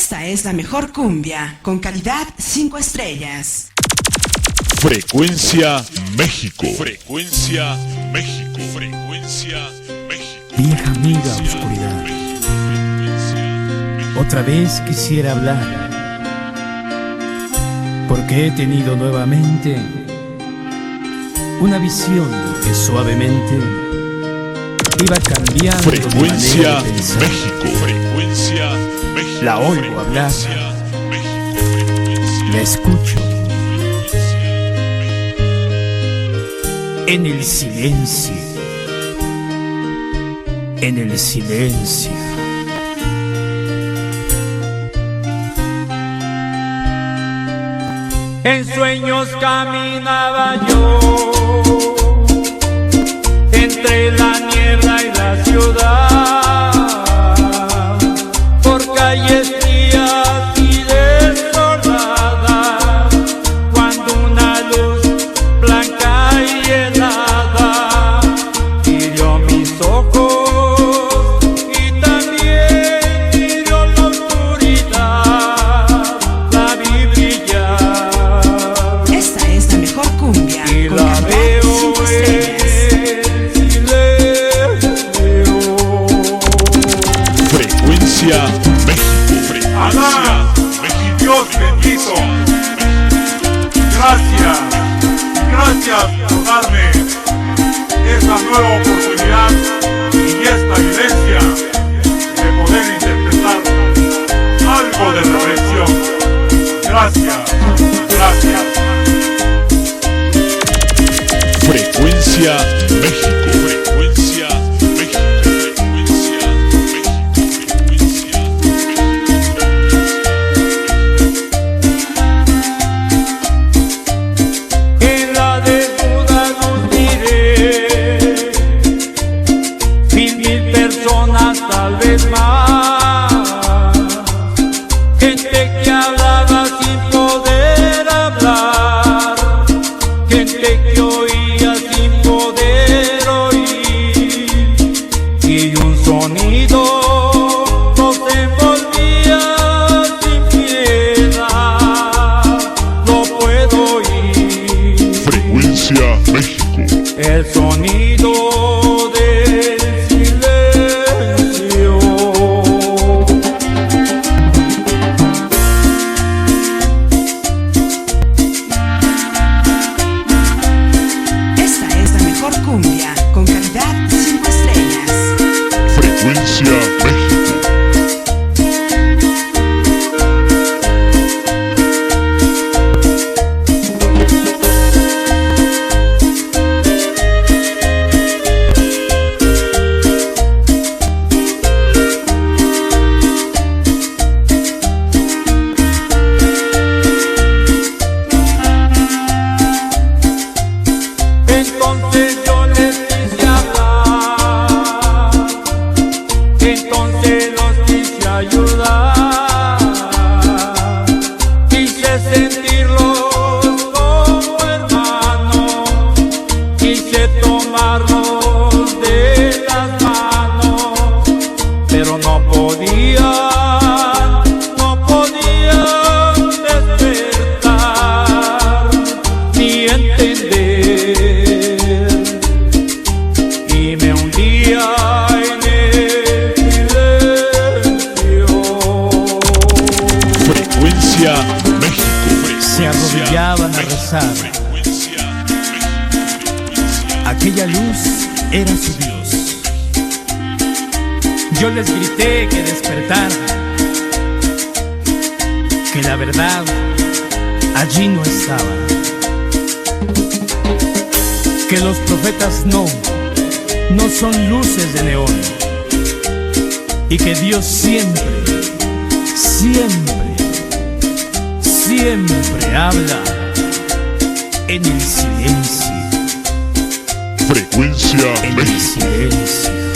Esta es la mejor cumbia, con calidad 5 estrellas. Frecuencia México. Frecuencia México. Frecuencia México. Vieja amiga oscuridad, otra vez quisiera hablar, porque he tenido nuevamente una visión que suavemente iba cambiando. Frecuencia México. Frecuencia México. La oigo hablar, la escucho en el silencio, en el silencio. En sueños caminaba yo entre la niebla y la ciudad, por calles frías y desoladas, cuando una luz blanca y helada hirió mis ojos y también hirió la oscuridad. La vi brillar Esta es la mejor cumbia, y con la calidad veo 5 estrellas. Frecuencia México. Frecuencia México. Dios bendito. Gracias por darme esta nueva oportunidad y esta vivencia de poder interpretar algo de reflexión. Gracias. Frecuencia México. Frecuencia México. Frecuencia En la desnuda luz miré 100,000 personas, tal vez más, gente que hablaba sin poder hablar, gente que oía sin poder oír, y un sonido nos envolvía sin piedad. Lo puedo oír, Frecuencia México. el sonido del silencio. Esta es la mejor cumbia, con calidad 5 estrellas. Frecuencia México. Entonces yo les quise hablar, entonces los quise ayudar, quise sentirlos como hermanos, quise tomarlos de las manos, pero no podían despertar ni entender. Y me hundía en el silencio. Frecuencia México. Se arrodillaban a rezar. Frecuencia México. Aquella luz era su Dios. Yo les grité que despertaran, que la verdad allí no estaba, que los profetas no son luces de neón, y que Dios siempre habla en el silencio, Frecuencia en el México. silencio.